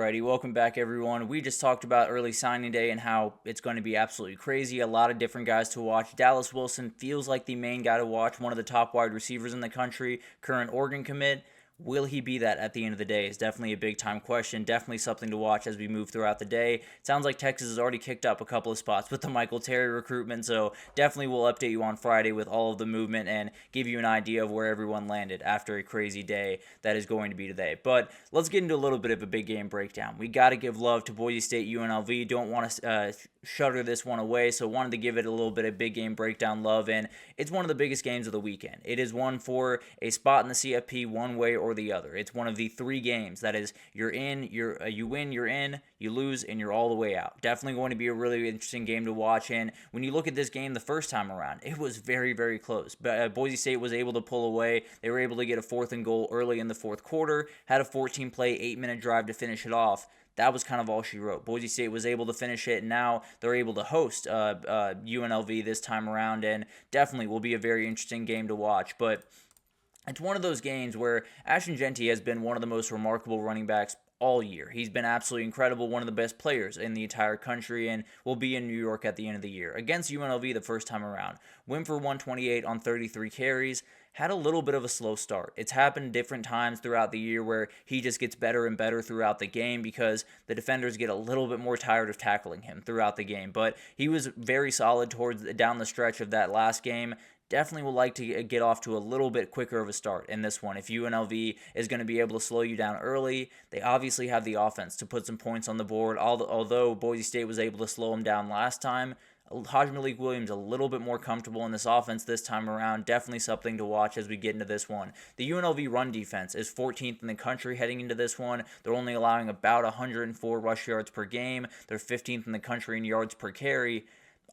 Alrighty, welcome back everyone. We just talked about early signing day and how it's going to be absolutely crazy. A lot of different guys to watch. Dallas Wilson feels like the main guy to watch, one of the top wide receivers in the country, current Oregon commit. Will he be that at the end of the day is definitely a big-time question, definitely something to watch as we move throughout the day. It sounds like Texas has already kicked up a couple of spots with the Michael Terry recruitment, so definitely we'll update you on Friday with all of the movement and give you an idea of where everyone landed after a crazy day that is going to be today. But let's get into a little bit of a big game breakdown. We got to give love to Boise State UNLV. Don't want to shutter this one away, so wanted to give it a little bit of big game breakdown love, and it's one of the biggest games of the weekend. It is one for a spot in the CFP one way or the other. It's one of the three games that is you win, you're in, you lose, and you're all the way out. Definitely going to be a really interesting game to watch, and when you look at this game the first time around, it was very, very close. But Boise State was able to pull away. They were able to get a 4th and goal early in the fourth quarter, had a 14-play, 8-minute drive to finish it off. That was kind of all she wrote. Boise State was able to finish it, and now they're able to host UNLV this time around, and definitely will be a very interesting game to watch. But it's one of those games where Ashton Jeanty has been one of the most remarkable running backs all year. He's been absolutely incredible, one of the best players in the entire country, and will be in New York at the end of the year. Against UNLV the first time around, went for 128 on 33 carries, had a little bit of a slow start. It's happened different times throughout the year where he just gets better and better throughout the game because the defenders get a little bit more tired of tackling him throughout the game. But he was very solid towards down the stretch of that last game. Definitely would like to get off to a little bit quicker of a start in this one. If UNLV is going to be able to slow you down early, they obviously have the offense to put some points on the board. Although Boise State was able to slow them down last time, Malik Williams a little bit more comfortable in this offense this time around. Definitely something to watch as we get into this one. The UNLV run defense is 14th in the country heading into this one. They're only allowing about 104 rush yards per game. They're 15th in the country in yards per carry.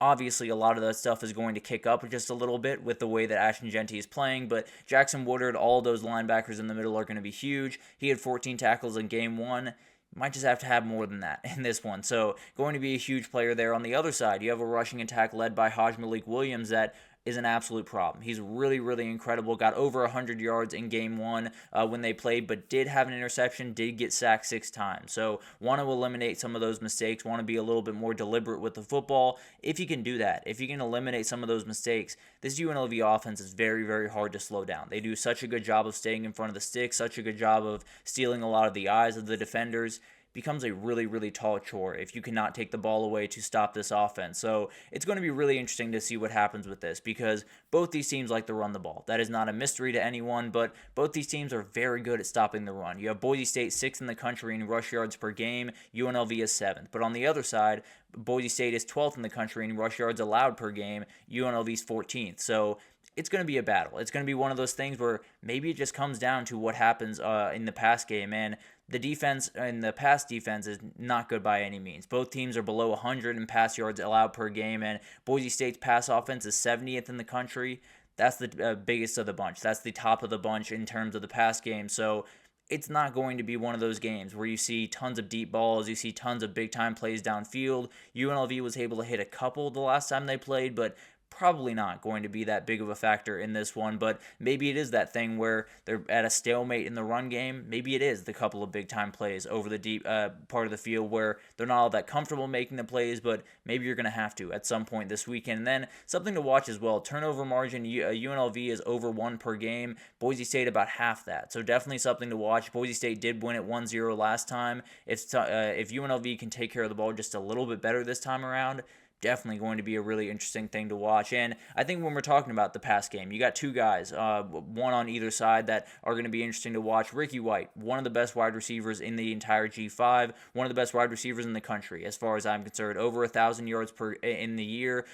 Obviously, a lot of that stuff is going to kick up just a little bit with the way that Ashton Jeanty is playing, but Jackson Woodard, all those linebackers in the middle are going to be huge. He had 14 tackles in game one. Might just have to have more than that in this one. So going to be a huge player there. On the other side, you have a rushing attack led by Malik Williams that is an absolute problem. He's really, really incredible. Got over 100 yards in game one when they played, but did have an interception, did get sacked 6 times. So want to eliminate some of those mistakes, want to be a little bit more deliberate with the football. If you can do that, if you can eliminate some of those mistakes, this UNLV offense is very, very hard to slow down. They do such a good job of staying in front of the stick, such a good job of stealing a lot of the eyes of the defenders. Becomes a really, really tall chore if you cannot take the ball away to stop this offense. So it's going to be really interesting to see what happens with this because both these teams like to run the ball. That is not a mystery to anyone, but both these teams are very good at stopping the run. You have Boise State 6th in the country in rush yards per game. UNLV is 7th. But on the other side, Boise State is 12th in the country in rush yards allowed per game. UNLV is 14th. So it's going to be a battle. It's going to be one of those things where maybe it just comes down to what happens in the pass game. And the defense and the pass defense is not good by any means. Both teams are below 100 in pass yards allowed per game, and Boise State's pass offense is 70th in the country. That's the biggest of the bunch. That's the top of the bunch in terms of the pass game. So it's not going to be one of those games where you see tons of deep balls, you see tons of big-time plays downfield. UNLV was able to hit a couple the last time they played, but probably not going to be that big of a factor in this one, but maybe it is that thing where they're at a stalemate in the run game. Maybe it is the couple of big-time plays over the deep part of the field where they're not all that comfortable making the plays, but maybe you're going to have to at some point this weekend. And then something to watch as well, turnover margin, UNLV is over 1 per game. Boise State about half that, so definitely something to watch. Boise State did win at 1-0 last time. If UNLV can take care of the ball just a little bit better this time around, definitely going to be a really interesting thing to watch. And I think when we're talking about the pass game, you got two guys, one on either side that are going to be interesting to watch. Ricky White, one of the best wide receivers in the entire G5, one of the best wide receivers in the country as far as I'm concerned, over 1,000 yards in the year,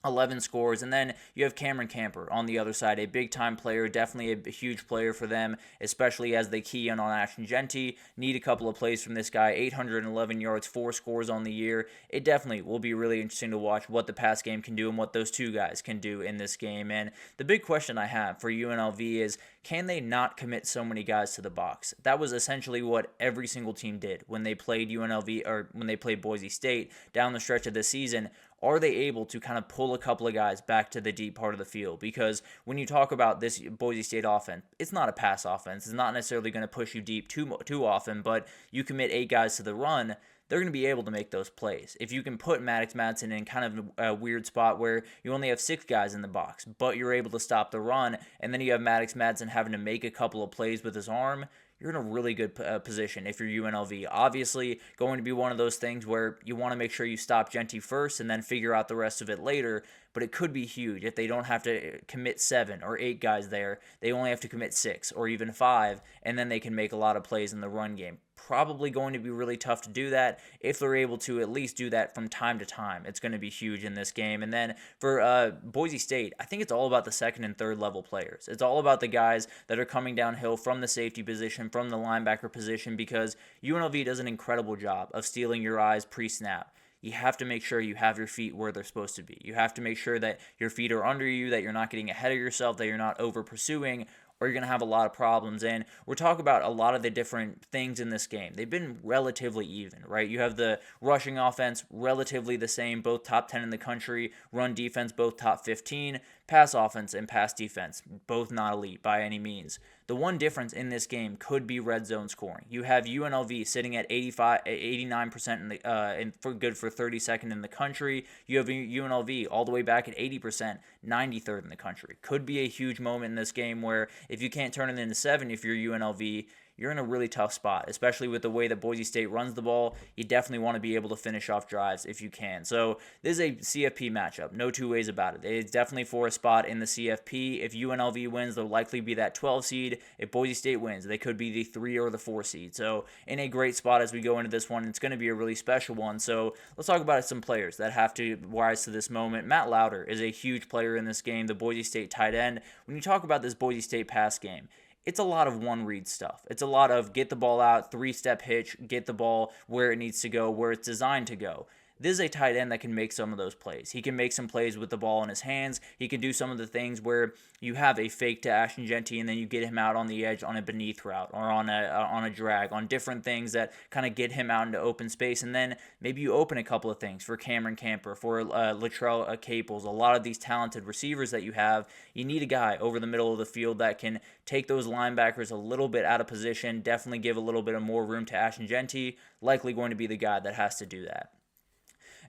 11 scores, and then you have Cameron Camper on the other side, a big-time player, definitely a huge player for them, especially as they key in on Ashton Jeanty. Need a couple of plays from this guy, 811 yards, 4 scores on the year. It definitely will be really interesting to watch what the pass game can do and what those two guys can do in this game. And the big question I have for UNLV is, can they not commit so many guys to the box? That was essentially what every single team did when they played UNLV or when they played Boise State down the stretch of the season. Are they able to kind of pull a couple of guys back to the deep part of the field? Because when you talk about this Boise State offense, it's not a pass offense. It's not necessarily going to push you deep too often, but you commit 8 guys to the run, they're going to be able to make those plays. If you can put Maddox Madsen in kind of a weird spot where you only have 6 guys in the box, but you're able to stop the run, and then you have Maddox Madsen having to make a couple of plays with his arm, you're in a really good position if you're UNLV. Obviously, going to be one of those things where you want to make sure you stop Genty first and then figure out the rest of it later, but it could be huge if they don't have to commit 7 or 8 guys there. They only have to commit 6 or even 5, and then they can make a lot of plays in the run game. Probably going to be really tough to do that. If they're able to at least do that from time to time, it's going to be huge in this game. And then for Boise State, I think it's all about the second and third level players. It's all about the guys that are coming downhill from the safety position, from the linebacker position, because UNLV does an incredible job of stealing your eyes pre-snap. You have to make sure you have your feet where they're supposed to be. You have to make sure that your feet are under you, that you're not getting ahead of yourself, that you're not over pursuing, or you're going to have a lot of problems. And we're talking about a lot of the different things in this game. They've been relatively even, right? You have the rushing offense relatively the same, both top 10 in the country, run defense, both top 15, pass offense and pass defense, both not elite by any means. The one difference in this game could be red zone scoring. You have UNLV sitting at 89% in the and for good for 32nd in the country. You have UNLV all the way back at 80%, 93rd in the country. Could be a huge moment in this game where if you can't turn it into 7 if you're UNLV, you're in a really tough spot, especially with the way that Boise State runs the ball. You definitely want to be able to finish off drives if you can. So this is a CFP matchup, no two ways about it. It's definitely for a spot in the CFP. If UNLV wins, they'll likely be that 12 seed. If Boise State wins, they could be the 3 or the 4 seed. So in a great spot as we go into this one. It's going to be a really special one. So let's talk about some players that have to rise to this moment. Matt Lauder is a huge player in this game, the Boise State tight end. When you talk about this Boise State pass game, it's a lot of one-read stuff. It's a lot of get the ball out, 3-step hitch, get the ball where it needs to go, where it's designed to go. This is a tight end that can make some of those plays. He can make some plays with the ball in his hands. He can do some of the things where you have a fake to Ashton Genty and then you get him out on the edge on a beneath route or on a drag, on different things that kind of get him out into open space. And then maybe you open a couple of things for Cameron Camper, for Latrell Caples, a lot of these talented receivers that you have. You need a guy over the middle of the field that can take those linebackers a little bit out of position, definitely give a little bit of more room to Ashton Genty, likely going to be the guy that has to do that.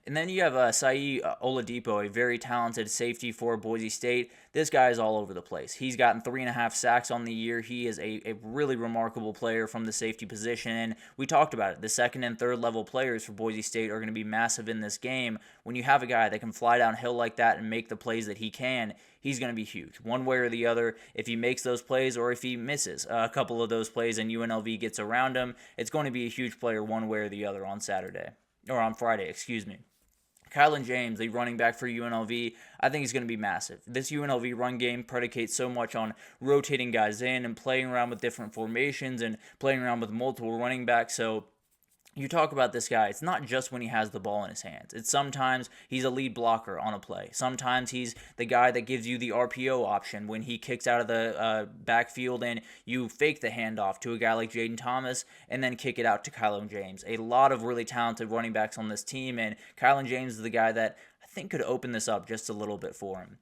And then you have Sai Oladipo, a very talented safety for Boise State. This guy is all over the place. He's gotten 3.5 sacks on the year. He is a really remarkable player from the safety position. And we talked about it. The second and third level players for Boise State are going to be massive in this game. When you have a guy that can fly downhill like that and make the plays that he can, he's going to be huge. One way or the other, if he makes those plays or if he misses a couple of those plays and UNLV gets around him, it's going to be a huge player one way or the other on Friday, excuse me. Kylan James, the running back for UNLV, I think he's going to be massive. This UNLV run game predicates so much on rotating guys in and playing around with different formations and playing around with multiple running backs. So you talk about this guy, it's not just when he has the ball in his hands. It's sometimes he's a lead blocker on a play. Sometimes he's the guy that gives you the RPO option when he kicks out of the backfield and you fake the handoff to a guy like Jaden Thomas and then kick it out to Kylan James. A lot of really talented running backs on this team, and Kylan James is the guy that I think could open this up just a little bit for him.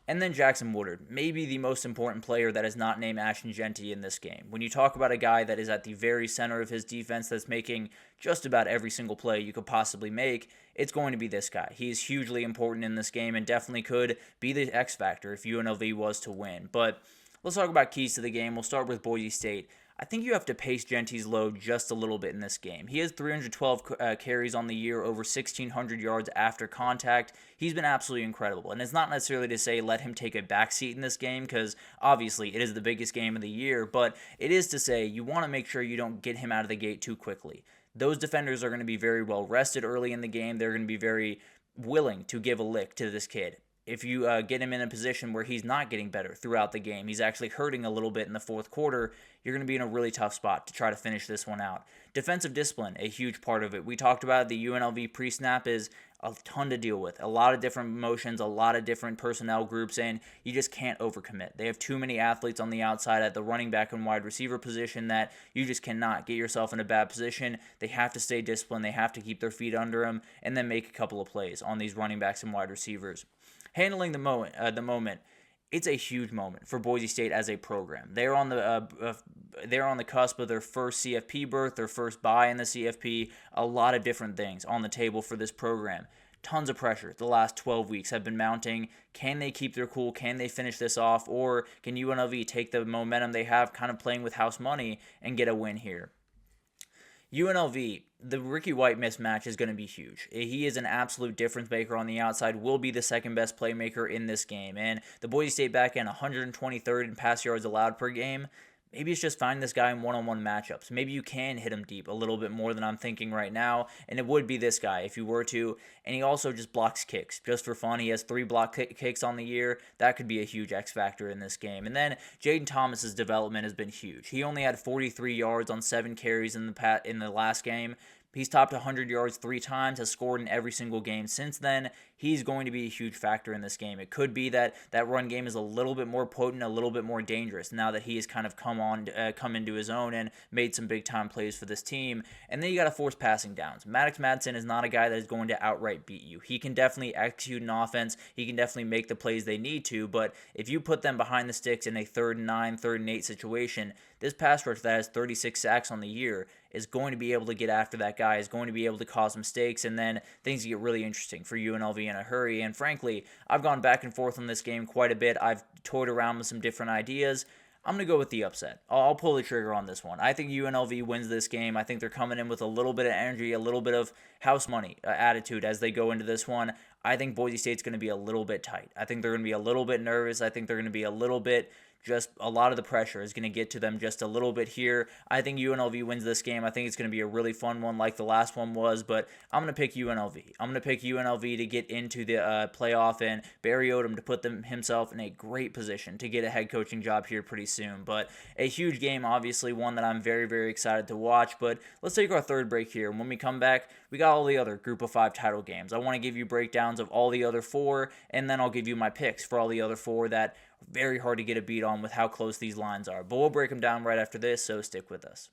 And then Jackson Woodard, maybe the most important player that is not named Ashton Genty in this game. When you talk about a guy that is at the very center of his defense that's making just about every single play you could possibly make, it's going to be this guy. He's hugely important in this game and definitely could be the X factor if UNLV was to win. But let's talk about keys to the game. We'll start with Boise State. I think you have to pace Genty's load just a little bit in this game. He has 312 carries on the year, over 1,600 yards after contact. He's been absolutely incredible. And it's not necessarily to say let him take a backseat in this game, because obviously it is the biggest game of the year, but it is to say you want to make sure you don't get him out of the gate too quickly. Those defenders are going to be very well rested early in the game. They're going to be very willing to give a lick to this kid. if you get him in a position where he's not getting better throughout the game, he's actually hurting a little bit in the fourth quarter, you're going to be in a really tough spot to try to finish this one out. Defensive discipline, a huge part of it. We talked about the UNLV pre-snap is a ton to deal with. A lot of different motions, a lot of different personnel groups, and you just can't overcommit. They have too many athletes on the outside at the running back and wide receiver position that you just cannot get yourself in a bad position. They have to stay disciplined. They have to keep their feet under them and then make a couple of plays on these running backs and wide receivers. Handling the moment, it's a huge moment for Boise State as a program. They're on the cusp of their first CFP berth, their first bye in the CFP. A lot of different things on the table for this program. Tons of pressure the last 12 weeks have been mounting. Can they keep their cool? Can they finish this off? Or can UNLV take the momentum they have, kind of playing with house money, and get a win here? UNLV, the Ricky White mismatch is going to be huge. He is an absolute difference maker on the outside, will be the second best playmaker in this game. And the Boise State back end, 123rd in pass yards allowed per game. Maybe it's just find this guy in one-on-one matchups. Maybe you can hit him deep a little bit more than I'm thinking right now, and it would be this guy if you were to. And he also just blocks kicks just for fun. He has 3 block kicks on the year. That could be a huge X factor in this game. And then Jaden Thomas's development has been huge. He only had 43 yards on 7 carries in the last game. He's topped 100 yards 3 times, has scored in every single game since then. He's going to be a huge factor in this game. It could be that that run game is a little bit more potent, a little bit more dangerous now that he has kind of come into his own and made some big-time plays for this team. And then you got to force passing downs. Maddox Madsen is not a guy that is going to outright beat you. He can definitely execute an offense. He can definitely make the plays they need to, but if you put them behind the sticks in a 3rd and 9, 3rd and 8 situation, this pass rush that has 36 sacks on the year is going to be able to get after that guy, is going to be able to cause mistakes, and then things get really interesting for UNLV in a hurry. And frankly, I've gone back and forth on this game quite a bit. I've toyed around with some different ideas. I'm going to go with the upset. I'll pull the trigger on this one. I think UNLV wins this game. I think they're coming in with a little bit of energy, a little bit of house money attitude as they go into this one. I think Boise State's going to be a little bit tight. I think they're going to be a little bit nervous. I think they're going to be a little bit just a lot of the pressure is going to get to them just a little bit here. I think UNLV wins this game. I think it's going to be a really fun one like the last one was, but I'm going to pick UNLV. I'm going to pick UNLV to get into the playoff and Barry Odom to put himself in a great position to get a head coaching job here pretty soon. But a huge game, obviously, one that I'm very, very excited to watch. But let's take our third break here. When we come back, we got all the other Group of 5 title games. I want to give you breakdowns of all the other 4, and then I'll give you my picks for all the other 4 that very hard to get a beat on with how close these lines are. But we'll break them down right after this, so stick with us.